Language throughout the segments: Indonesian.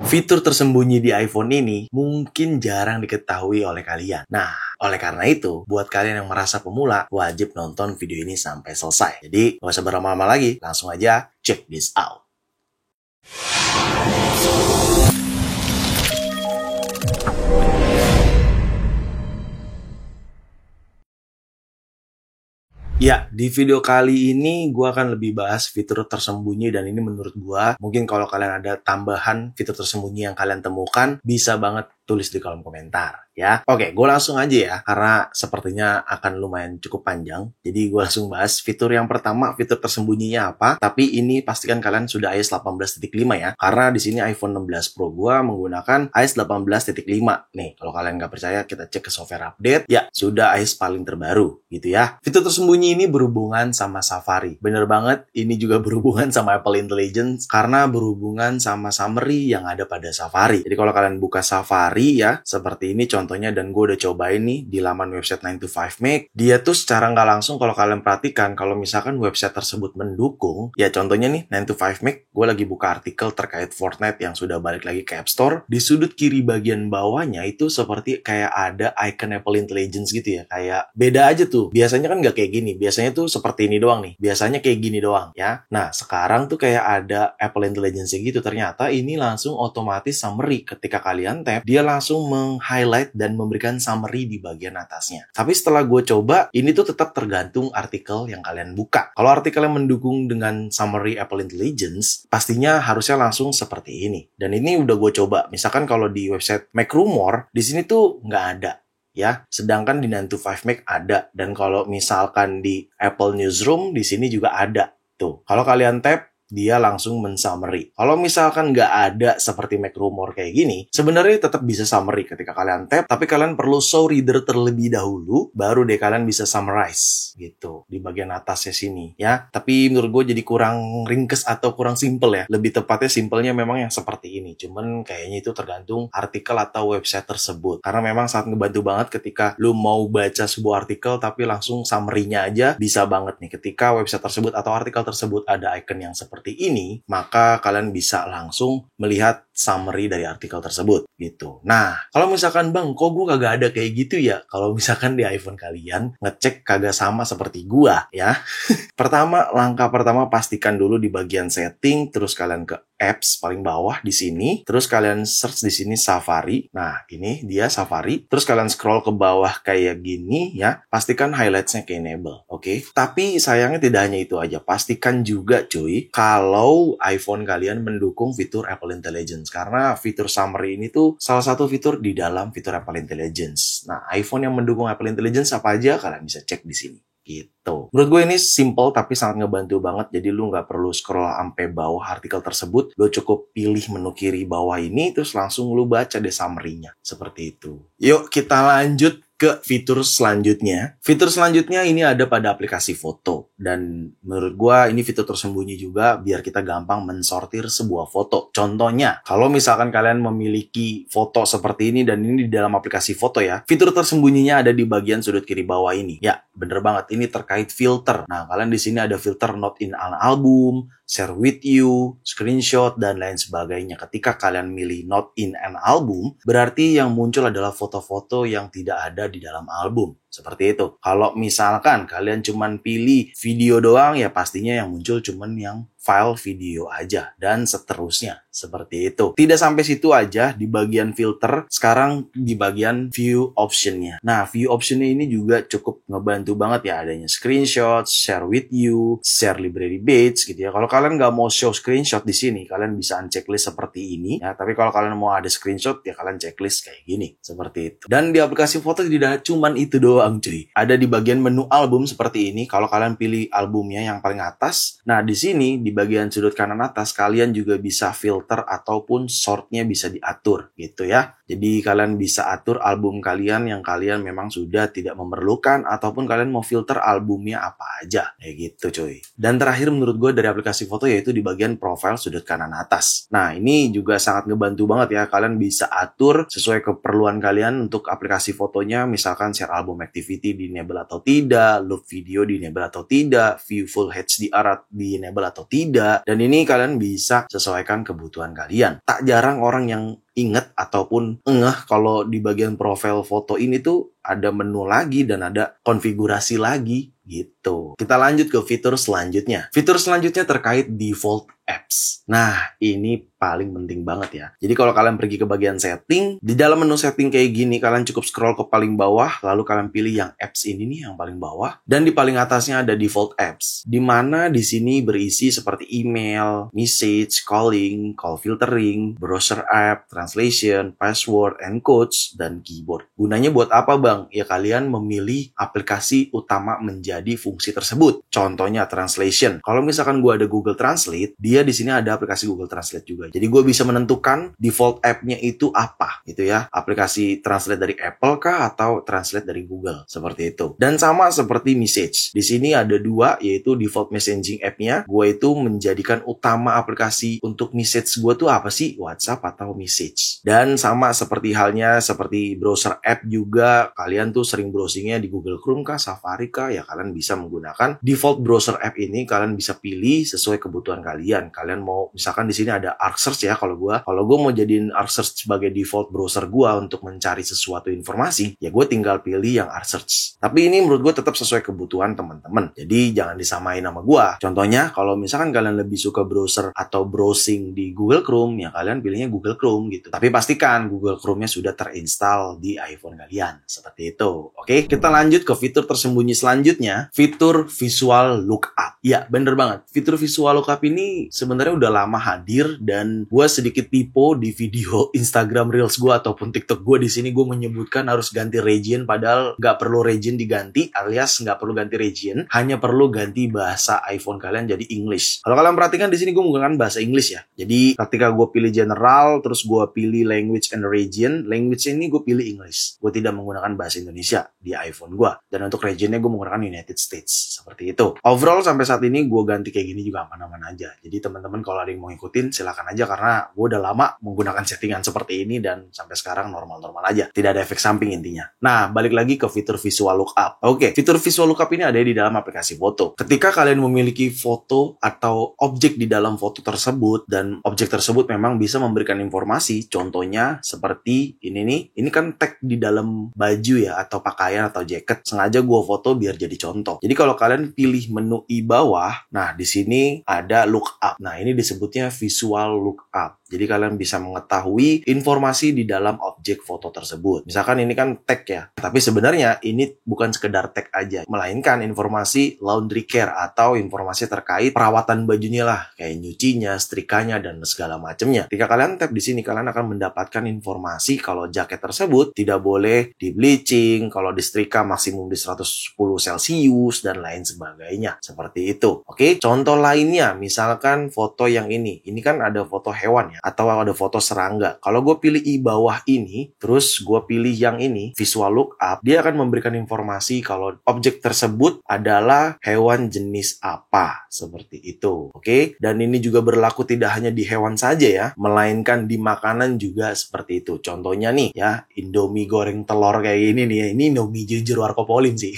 Fitur tersembunyi di iPhone ini mungkin jarang diketahui oleh kalian. Nah, oleh karena itu, buat kalian yang merasa pemula, wajib nonton video ini sampai selesai. Jadi, gak usah berlama-lama lagi, langsung aja check this out. Ya, di video kali ini gue akan lebih bahas fitur tersembunyi dan ini menurut gue, mungkin kalau kalian ada tambahan fitur tersembunyi yang kalian temukan, bisa banget tulis di kolom komentar ya. Oke, gue langsung aja ya, karena sepertinya akan lumayan cukup panjang. Jadi gue langsung bahas fitur yang pertama, fitur tersembunyinya apa. Tapi ini pastikan kalian sudah iOS 18.5 ya, karena di sini iPhone 16 Pro gue menggunakan iOS 18.5. Nih, kalau kalian nggak percaya, kita cek ke software update. Ya, sudah iOS paling terbaru gitu ya. Fitur tersembunyi ini berhubungan sama Safari. Bener banget, ini juga berhubungan sama Apple Intelligence karena berhubungan sama summary yang ada pada Safari. Jadi kalau kalian buka Safari ya, seperti ini contohnya, dan gue udah cobain nih di laman website 9to5Mac. Dia tuh secara nggak langsung kalau kalian perhatikan, kalau misalkan website tersebut mendukung, ya contohnya nih 9to5Mac, gue lagi buka artikel terkait Fortnite yang sudah balik lagi ke App Store. Di sudut kiri bagian bawahnya itu seperti kayak ada icon Apple Intelligence gitu ya, kayak beda aja tuh. Biasanya kan nggak kayak gini, biasanya tuh seperti ini doang nih, biasanya kayak gini doang ya. Nah, sekarang tuh kayak ada Apple Intelligence gitu, ternyata ini langsung otomatis summary. Ketika kalian tap, dia langsung meng-highlight dan memberikan summary di bagian atasnya. Tapi setelah gue coba, ini tuh tetap tergantung artikel yang kalian buka. Kalau artikel yang mendukung dengan summary Apple Intelligence, pastinya harusnya langsung seperti ini. Dan ini udah gue coba. Misalkan kalau di website MacRumor, di sini tuh nggak ada. Ya, sedangkan di 9to5Mac ada, dan kalau misalkan di Apple Newsroom di sini juga ada. Tuh, kalau kalian tap, dia langsung men-summary. Kalau misalkan nggak ada seperti MacRumor kayak gini, sebenarnya tetap bisa summary ketika kalian tap, tapi kalian perlu show reader terlebih dahulu, baru deh kalian bisa summarize gitu di bagian atasnya sini ya. Tapi menurut gue jadi kurang ringkes atau kurang simple ya. Lebih tepatnya simpelnya memang yang seperti ini. Cuman kayaknya itu tergantung artikel atau website tersebut. Karena memang sangat ngebantu banget ketika lu mau baca sebuah artikel tapi langsung summary-nya aja bisa banget nih. Ketika website tersebut atau artikel tersebut ada icon yang seperti ini, maka kalian bisa langsung melihat summary dari artikel tersebut gitu. Nah, kalau misalkan bang, kok gue kagak ada kayak gitu ya? Kalau misalkan di iPhone kalian ngecek kagak sama seperti gua ya. Langkah pertama pastikan dulu di bagian setting, terus kalian ke apps paling bawah di sini, terus kalian search di sini Safari. Nah, ini dia Safari. Terus kalian scroll ke bawah kayak gini ya. Pastikan highlights-nya ke enable, oke? Tapi sayangnya tidak hanya itu aja. Pastikan juga cuy, kalau iPhone kalian mendukung fitur Apple Intelligence. Karena fitur summary ini tuh salah satu fitur di dalam fitur Apple Intelligence. Nah, iPhone yang mendukung Apple Intelligence apa aja, kalian bisa cek di sini. Gitu. Menurut gue ini simple tapi sangat ngebantu banget. Jadi lu nggak perlu scroll sampai bawah artikel tersebut. Lu cukup pilih menu kiri bawah ini, terus langsung lu baca deh summary-nya. Seperti itu. Yuk kita lanjut ke fitur selanjutnya. Fitur selanjutnya ini ada pada aplikasi foto. Dan menurut gua ini fitur tersembunyi juga biar kita gampang mensortir sebuah foto. Contohnya, kalau misalkan kalian memiliki foto seperti ini dan ini di dalam aplikasi foto ya, fitur tersembunyinya ada di bagian sudut kiri bawah ini. Ya, bener banget. Ini terkait filter. Nah, kalian di sini ada filter not in an album, share with you, screenshot, dan lain sebagainya. Ketika kalian milih not in an album, berarti yang muncul adalah foto-foto yang tidak ada di dalam album. Seperti itu. Kalau misalkan kalian cuman pilih video doang, ya pastinya yang muncul cuman yang file video aja. Dan seterusnya. Seperti itu. Tidak sampai situ aja di bagian filter. Sekarang di bagian view optionnya. Nah, view optionnya ini juga cukup ngebantu banget ya. Adanya screenshot, share with you, share library badge gitu ya. Kalau kalian nggak mau show screenshot di sini, kalian bisa unchecklist seperti ini. Ya, tapi kalau kalian mau ada screenshot, ya kalian checklist kayak gini. Seperti itu. Dan di aplikasi foto tidak cuman itu doang cuy. Ada di bagian menu album seperti ini. Kalau kalian pilih albumnya yang paling atas. Nah, di sini di bagian sudut kanan atas kalian juga bisa filter ataupun sortnya bisa diatur gitu ya. Jadi kalian bisa atur album kalian yang kalian memang sudah tidak memerlukan, ataupun kalian mau filter albumnya apa aja. Kayak gitu cuy. Dan terakhir menurut gue dari aplikasi foto yaitu di bagian profile sudut kanan atas. Nah ini juga sangat ngebantu banget ya. Kalian bisa atur sesuai keperluan kalian untuk aplikasi fotonya. Misalkan share album activity di enable atau tidak, loop video di enable atau tidak, view full HDR di enable atau tidak. Dan ini kalian bisa sesuaikan kebutuhan kalian. Tak jarang orang yang ingat ataupun ngeh kalau di bagian profile foto ini tuh ada menu lagi dan ada konfigurasi lagi gitu. Kita lanjut ke fitur selanjutnya. Fitur selanjutnya terkait default apps. Nah, ini paling penting banget ya. Jadi kalau kalian pergi ke bagian setting, di dalam menu setting kayak gini, kalian cukup scroll ke paling bawah, lalu kalian pilih yang apps ini nih yang paling bawah, dan di paling atasnya ada default apps, di mana di sini berisi seperti email, message, calling, call filtering, browser app, translation, password, and codes, dan keyboard. Gunanya buat apa bang? Ya kalian memilih aplikasi utama menjadi fungsi tersebut. Contohnya translation. Kalau misalkan gue ada Google Translate, dia di sini ada aplikasi Google Translate juga. Jadi gue bisa menentukan default app-nya itu apa, gitu ya. Aplikasi Translate dari Apple kah atau Translate dari Google, seperti itu. Dan sama seperti message. Di sini ada dua, yaitu default messaging app-nya. Gue itu menjadikan utama aplikasi untuk message gue tuh apa sih? WhatsApp atau message. Dan sama seperti halnya seperti browser app juga, kalian tuh sering browsingnya di Google Chrome kah, Safari kah, ya kalian bisa menggunakan default browser app ini. Kalian bisa pilih sesuai kebutuhan kalian. Kalian mau, misalkan di sini ada Arc Search ya, kalau gue mau jadiin Arc Search sebagai default browser gue untuk mencari sesuatu informasi, ya gue tinggal pilih yang Arc Search. Tapi ini menurut gue tetap sesuai kebutuhan teman-teman. Jadi jangan disamain sama gue. Contohnya, kalau misalkan kalian lebih suka browser atau browsing di Google Chrome, ya kalian pilihnya Google Chrome gitu. Tapi pastikan Google Chrome-nya sudah terinstall di iPhone kalian. Seperti itu. Oke, kita lanjut ke fitur tersembunyi selanjutnya, fitur visual lookup. Ya, bener banget. Fitur visual lookup ini sebenarnya udah lama hadir, dan gue sedikit typo di video Instagram Reels gue ataupun TikTok gue. Di sini gue menyebutkan harus ganti region, padahal nggak perlu region diganti, alias nggak perlu ganti region, hanya perlu ganti bahasa iPhone kalian jadi English. Kalau kalian perhatikan di sini gue menggunakan bahasa English ya. Jadi ketika gue pilih general, terus gue pilih language and region, language ini gue pilih English. Gue tidak menggunakan bahasa Indonesia di iPhone gue. Dan untuk regionnya gue menggunakan United States. Seperti itu. Overall sampai saat ini gue ganti kayak gini juga aman-aman aja. Jadi teman-teman kalau ada yang mau ikutin silakan aja, karena gue udah lama menggunakan settingan seperti ini dan sampai sekarang normal-normal aja. Tidak ada efek samping intinya. Nah, balik lagi ke fitur visual lookup. Oke, fitur visual lookup ini ada di dalam aplikasi foto. Ketika kalian memiliki foto atau objek di dalam foto tersebut, dan objek tersebut memang bisa memberikan informasi, contohnya seperti ini nih. Ini kan tag di dalam baju ya, atau pakaian atau jaket. Sengaja gue foto biar jadi contoh. Jadi kalau kalian pilih menu i bawah, nah di sini ada lookup. Nah, ini disebutnya visual lookup. Jadi kalian bisa mengetahui informasi di dalam objek foto tersebut. Misalkan ini kan tag ya, tapi sebenarnya ini bukan sekedar tag aja, melainkan informasi laundry care atau informasi terkait perawatan bajunya lah, kayak nyucinya, setrikanya, dan segala macamnya. Ketika kalian tap di sini, kalian akan mendapatkan informasi kalau jaket tersebut tidak boleh di bleaching, kalau disetrika maksimum di 110 Celcius, dan lain sebagainya. Seperti itu. Oke, contoh lainnya, misalkan foto yang ini kan ada foto hewan ya, atau ada foto serangga. Kalau gue pilih i bawah ini, terus gue pilih yang ini, visual lookup, dia akan memberikan informasi kalau objek tersebut adalah hewan jenis apa. Seperti itu. Oke? Dan ini juga berlaku tidak hanya di hewan saja ya, melainkan di makanan juga seperti itu. Contohnya nih ya, Indomie goreng telur kayak ini nih ya. Ini Indomie jujur warkopolin sih.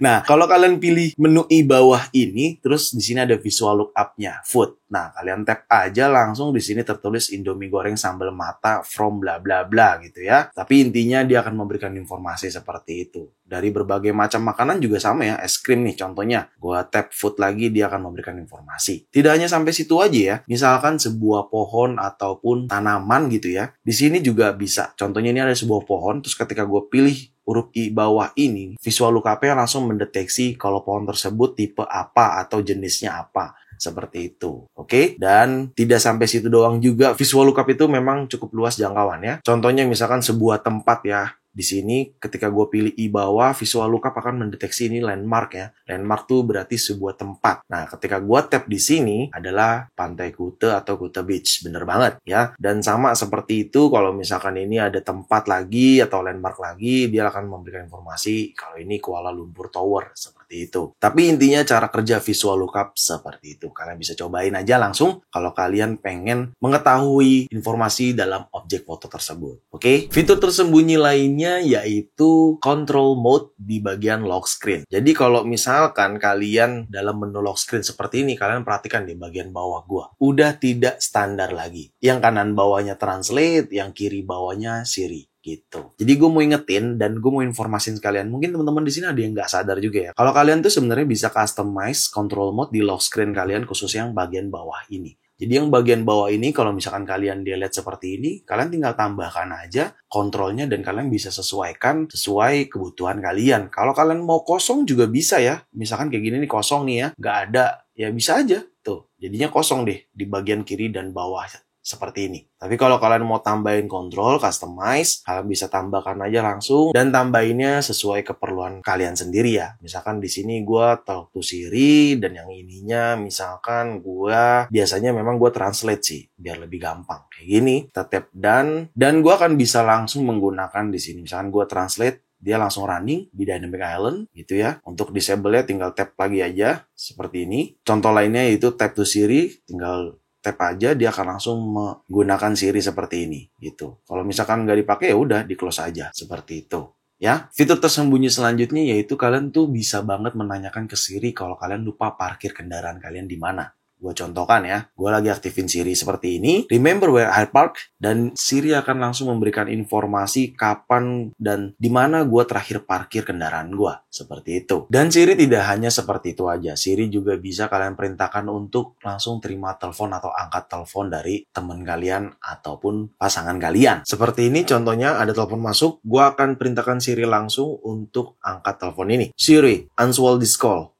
Nah, kalau kalian pilih menu i bawah ini, terus di sini ada visual lookup-nya, food. Nah, kalian tap aja langsung di sini tertulis Indomie goreng sambal mata from bla bla bla gitu ya. Tapi intinya dia akan memberikan informasi seperti itu. Dari berbagai macam makanan juga sama ya, es krim nih contohnya. Gua tap food lagi, dia akan memberikan informasi. Tidak hanya sampai situ aja ya. Misalkan sebuah pohon ataupun tanaman gitu ya. Di sini juga bisa. Contohnya ini ada sebuah pohon, terus ketika gue pilih huruf i bawah ini, visual lookup-nya langsung mendeteksi kalau pohon tersebut tipe apa atau jenisnya apa. Seperti itu. Oke? Dan tidak sampai situ doang juga. Visual lookup itu memang cukup luas jangkauan ya. Contohnya misalkan sebuah tempat ya, Di sini ketika gue pilih I bawah, visual lookup akan mendeteksi ini landmark ya. Landmark tuh berarti sebuah tempat. Nah, ketika gue tap di sini adalah Pantai Kuta atau Kuta Beach. Bener banget ya. Dan sama seperti itu, kalau misalkan ini ada tempat lagi atau landmark lagi, dia akan memberikan informasi kalau ini Kuala Lumpur Tower, seperti itu. Tapi intinya cara kerja visual lookup seperti itu. Kalian bisa cobain aja langsung kalau kalian pengen mengetahui informasi dalam objek foto tersebut. Oke? Fitur tersembunyi lainnya yaitu control mode di bagian lock screen. Jadi kalau misalkan kalian dalam menu lock screen seperti ini, kalian perhatikan di bagian bawah gua. Udah tidak standar lagi. Yang kanan bawahnya translate, yang kiri bawahnya Siri. Gitu. Jadi gue mau ingetin dan gue mau informasin sekalian. Mungkin teman-teman di sini ada yang nggak sadar juga ya. Kalau kalian tuh sebenarnya bisa customize control mode di lock screen kalian, khusus yang bagian bawah ini. Jadi yang bagian bawah ini, kalau misalkan kalian delete seperti ini, kalian tinggal tambahkan aja kontrolnya dan kalian bisa sesuaikan sesuai kebutuhan kalian. Kalau kalian mau kosong juga bisa ya. Misalkan kayak gini nih kosong nih ya, nggak ada, ya bisa aja. Tuh, jadinya kosong deh di bagian kiri dan bawah. Seperti ini. Tapi kalau kalian mau tambahin kontrol, customize, kalian bisa tambahkan aja langsung dan tambahinnya sesuai keperluan kalian sendiri ya. Misalkan di sini gue talk to Siri dan yang ininya misalkan gue biasanya memang gue translate sih biar lebih gampang. Kayak gini, tetap dan gue akan bisa langsung menggunakan di sini. Misalkan gue translate, dia langsung running di Dynamic Island gitu ya. Untuk disable-nya tinggal tap lagi aja seperti ini. Contoh lainnya yaitu tap to Siri, tinggal tap aja dia akan langsung menggunakan Siri seperti ini gitu. Kalau misalkan nggak dipakai ya udah di close aja seperti itu. Ya, fitur tersembunyi selanjutnya yaitu kalian tuh bisa banget menanyakan ke Siri kalau kalian lupa parkir kendaraan kalian di mana. Gue contohkan ya, gue lagi aktifin Siri seperti ini, remember where I park, dan Siri akan langsung memberikan informasi kapan dan di mana gue terakhir parkir kendaraan gue, seperti itu. Dan Siri tidak hanya seperti itu aja, Siri juga bisa kalian perintahkan untuk langsung terima telepon atau angkat telepon dari teman kalian ataupun pasangan kalian. Seperti ini contohnya ada telepon masuk, gue akan perintahkan Siri langsung untuk angkat telepon ini. Siri, answer this call.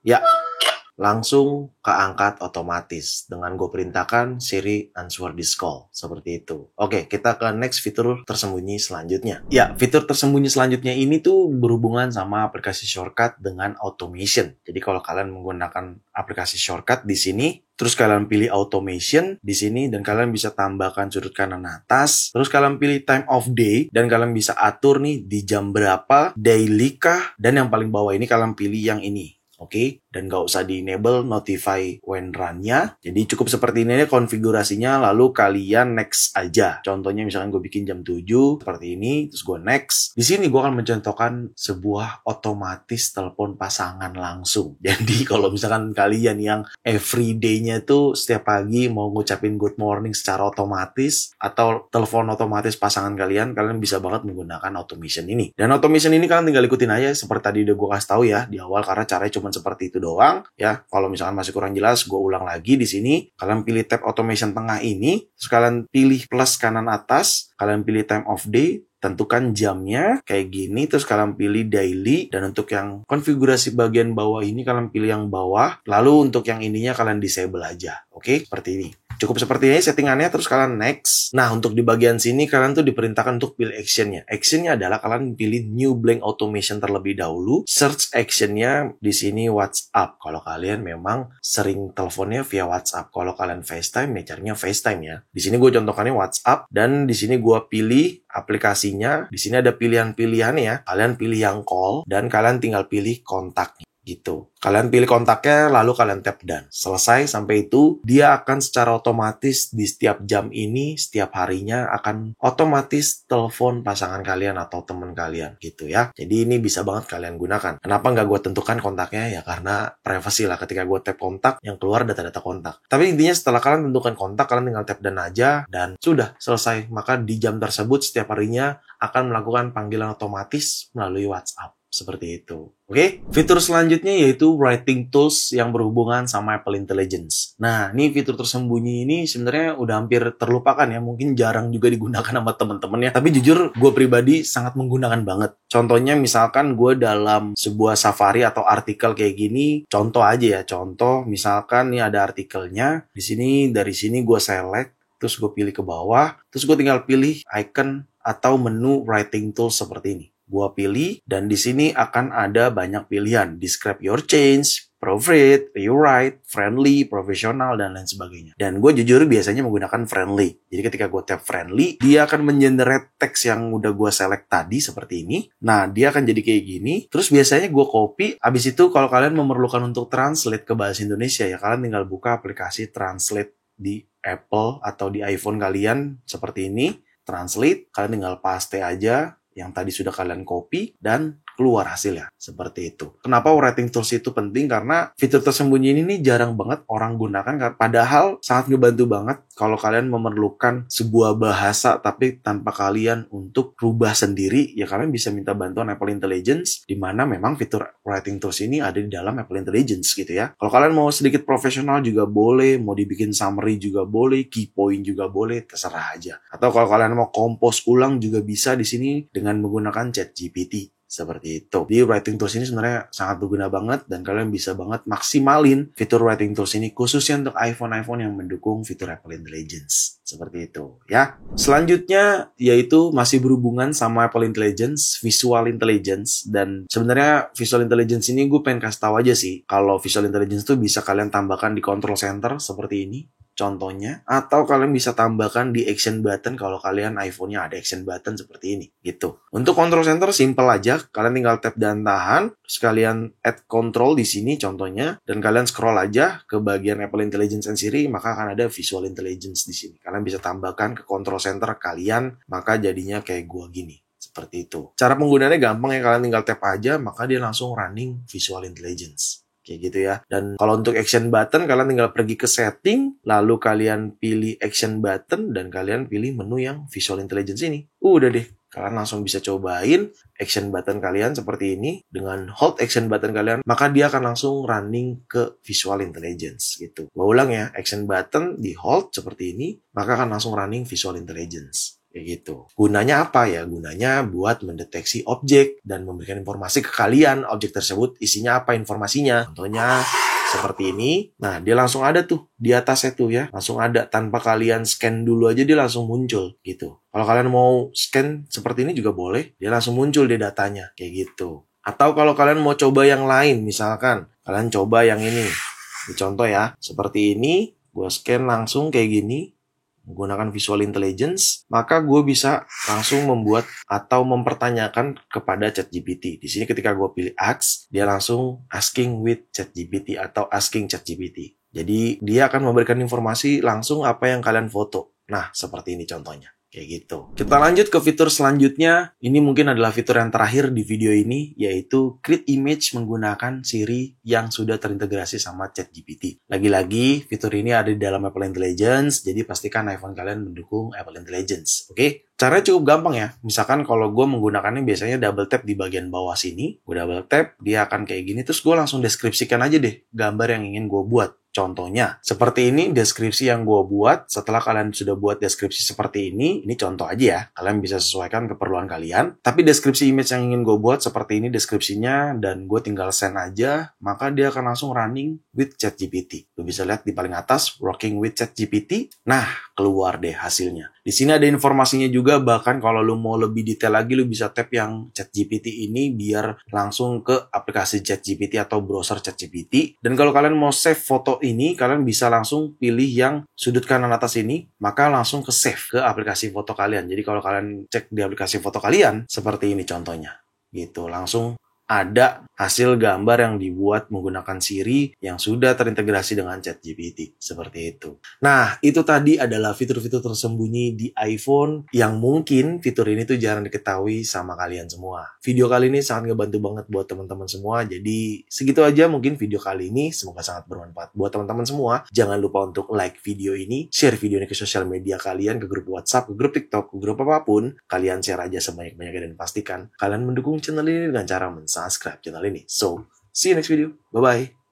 Ya, langsung keangkat otomatis dengan gue perintahkan Siri answer this call, seperti itu. Oke, kita ke next fitur tersembunyi selanjutnya. Ya, fitur tersembunyi selanjutnya ini tuh berhubungan sama aplikasi shortcut dengan automation. Jadi kalau kalian menggunakan aplikasi shortcut di sini, terus kalian pilih automation di sini dan kalian bisa tambahkan sudut kanan atas, terus kalian pilih time of day dan kalian bisa atur nih di jam berapa, daily kah, dan yang paling bawah ini kalian pilih yang ini. Oke, dan nggak usah di-enable notify when run-nya. Jadi cukup seperti ini konfigurasinya, lalu kalian next aja. Contohnya misalkan gue bikin jam 7, seperti ini, terus gue next. Di sini gue akan mencontohkan sebuah otomatis telepon pasangan langsung. Jadi kalau misalkan kalian yang everyday-nya tuh setiap pagi mau ngucapin good morning secara otomatis, atau telepon otomatis pasangan kalian bisa banget menggunakan automation ini. Dan automation ini kalian tinggal ikutin aja, seperti tadi udah gue kasih tahu ya, di awal, karena caranya cuma seperti itu doang ya. Kalau misalkan masih kurang jelas, gue ulang lagi di sini. Kalian pilih tab automation tengah ini, terus kalian pilih plus kanan atas, kalian pilih time of day, tentukan jamnya kayak gini, terus kalian pilih daily, dan untuk yang konfigurasi bagian bawah ini kalian pilih yang bawah, lalu untuk yang ininya kalian disable aja. Oke, seperti ini. Cukup seperti ini settingannya, terus kalian next. Nah, untuk di bagian sini kalian tuh diperintahkan untuk pilih actionnya. Actionnya adalah kalian pilih new blank automation terlebih dahulu. Search actionnya di sini WhatsApp. Kalau kalian memang sering teleponnya via WhatsApp. Kalau kalian FaceTime, ya carinya FaceTime ya. Di sini gue contohkannya WhatsApp, dan di sini gue pilih aplikasinya. Di sini ada pilihan-pilihan ya. Kalian pilih yang call, dan kalian tinggal pilih kontaknya. Gitu. Kalian pilih kontaknya, lalu kalian tap done. Selesai sampai itu, dia akan secara otomatis di setiap jam ini, setiap harinya akan otomatis telepon pasangan kalian atau teman kalian gitu ya. Jadi ini bisa banget kalian gunakan. Kenapa nggak gue tentukan kontaknya? Ya karena privacy lah, ketika gue tap kontak, yang keluar data-data kontak. Tapi intinya setelah kalian tentukan kontak, kalian tinggal tap done aja, dan sudah selesai. Maka di jam tersebut setiap harinya akan melakukan panggilan otomatis melalui WhatsApp. Seperti itu. Oke, fitur selanjutnya yaitu writing tools yang berhubungan sama Apple Intelligence. Nah, ini fitur tersembunyi ini sebenarnya udah hampir terlupakan ya, mungkin jarang juga digunakan sama teman-teman ya. Tapi jujur, gue pribadi sangat menggunakan banget. Contohnya misalkan gue dalam sebuah Safari atau artikel kayak gini, contoh aja ya, contoh misalkan nih ada artikelnya, di sini dari sini gue select, terus gue pilih ke bawah, terus gue tinggal pilih icon atau menu writing tools seperti ini. Gua pilih, dan di sini akan ada banyak pilihan. Describe your change, proofread, rewrite, friendly, profesional, dan lain sebagainya. Dan gue jujur biasanya menggunakan friendly. Jadi ketika gue tap friendly, dia akan mengenerate teks yang udah gue select tadi seperti ini. Nah, dia akan jadi kayak gini. Terus biasanya gue copy. Abis itu kalau kalian memerlukan untuk translate ke bahasa Indonesia, ya kalian tinggal buka aplikasi translate di Apple atau di iPhone kalian seperti ini. Translate, kalian tinggal paste aja yang tadi sudah kalian copy dan keluar hasilnya. Seperti itu. Kenapa writing tools itu penting? Karena fitur tersembunyi ini nih jarang banget orang gunakan. Padahal sangat ngebantu banget kalau kalian memerlukan sebuah bahasa tapi tanpa kalian untuk rubah sendiri, ya kalian bisa minta bantuan Apple Intelligence, di mana memang fitur writing tools ini ada di dalam Apple Intelligence gitu ya. Kalau kalian mau sedikit profesional juga boleh, mau dibikin summary juga boleh, key point juga boleh, terserah aja. Atau kalau kalian mau kompos ulang juga bisa di sini dengan menggunakan ChatGPT. Seperti itu. Di writing tools ini sebenarnya sangat berguna banget dan kalian bisa banget maksimalin fitur writing tools ini khususnya untuk iPhone yang mendukung fitur Apple Intelligence. Seperti itu ya. Selanjutnya yaitu masih berhubungan sama Apple Intelligence, Visual Intelligence. Dan sebenarnya Visual Intelligence ini gue pengen kasih tahu aja sih. Kalau Visual Intelligence tuh bisa kalian tambahkan di control center seperti ini. Contohnya, atau kalian bisa tambahkan di action button kalau kalian iPhone-nya ada action button seperti ini, gitu. Untuk control center simple aja, kalian tinggal tap dan tahan, sekalian add control di sini contohnya, dan kalian scroll aja ke bagian Apple Intelligence and Siri, maka akan ada Visual Intelligence di sini. Kalian bisa tambahkan ke control center kalian, maka jadinya kayak gua gini. Seperti itu. Cara penggunaannya gampang ya, kalian tinggal tap aja, maka dia langsung running Visual Intelligence. Kayak gitu ya. Dan kalau untuk action button, kalian tinggal pergi ke setting, lalu kalian pilih action button, dan kalian pilih menu yang Visual Intelligence ini. Udah deh, kalian langsung bisa cobain action button kalian seperti ini. Dengan hold action button kalian, maka dia akan langsung running ke Visual Intelligence gitu. Gua ulang ya, action button di hold seperti ini, maka akan langsung running Visual Intelligence. Kayak gitu. Gunanya apa ya? Gunanya buat mendeteksi objek dan memberikan informasi ke kalian objek tersebut isinya apa informasinya. Contohnya seperti ini. Nah, dia langsung ada tuh di atasnya tuh ya. Langsung ada tanpa kalian scan dulu aja dia langsung muncul gitu. Kalau kalian mau scan seperti ini juga boleh. Dia langsung muncul di datanya kayak gitu. Atau kalau kalian mau coba yang lain, misalkan kalian coba yang ini. Ini contoh ya. Seperti ini, gue scan langsung kayak gini. Menggunakan Visual Intelligence, maka gue bisa langsung membuat atau mempertanyakan kepada ChatGPT. Di sini ketika gue pilih ask, dia langsung asking with ChatGPT atau asking ChatGPT. Jadi dia akan memberikan informasi langsung apa yang kalian foto. Nah, seperti ini contohnya. Kayak gitu. Kita lanjut ke fitur selanjutnya. Ini mungkin adalah fitur yang terakhir di video ini, yaitu create image menggunakan Siri yang sudah terintegrasi sama ChatGPT. Lagi-lagi, fitur ini ada di dalam Apple Intelligence, jadi pastikan iPhone kalian mendukung Apple Intelligence. Oke? Caranya cukup gampang ya. Misalkan kalau gue menggunakannya biasanya double tap di bagian bawah sini. Gue double tap, dia akan kayak gini. Terus gue langsung deskripsikan aja deh gambar yang ingin gue buat. Contohnya, seperti ini deskripsi yang gue buat. Setelah kalian sudah buat deskripsi seperti ini contoh aja ya. Kalian bisa sesuaikan keperluan kalian. Tapi deskripsi image yang ingin gue buat seperti ini deskripsinya, dan gue tinggal send aja, maka dia akan langsung running with ChatGPT. Lu bisa lihat di paling atas, working with ChatGPT. Nah, keluar deh hasilnya. Di sini ada informasinya juga, bahkan kalau lu mau lebih detail lagi, lu bisa tap yang ChatGPT ini biar langsung ke aplikasi ChatGPT atau browser ChatGPT. Dan kalau kalian mau save foto ini, kalian bisa langsung pilih yang sudut kanan atas ini, maka langsung ke save ke aplikasi foto kalian. Jadi kalau kalian cek di aplikasi foto kalian, seperti ini contohnya. Gitu, langsung ada hasil gambar yang dibuat menggunakan Siri yang sudah terintegrasi dengan ChatGPT. Seperti itu. Nah, itu tadi adalah fitur-fitur tersembunyi di iPhone yang mungkin fitur ini tuh jarang diketahui sama kalian semua. Video kali ini sangat ngebantu banget buat teman-teman semua. Jadi, segitu aja mungkin video kali ini. Semoga sangat bermanfaat buat teman-teman semua. Jangan lupa untuk like video ini, share video ini ke sosial media kalian, ke grup WhatsApp, ke grup TikTok, ke grup apapun. Kalian share aja sebanyak-banyaknya dan pastikan kalian mendukung channel ini dengan cara subscribe channel ini. So, see you next video. Bye-bye.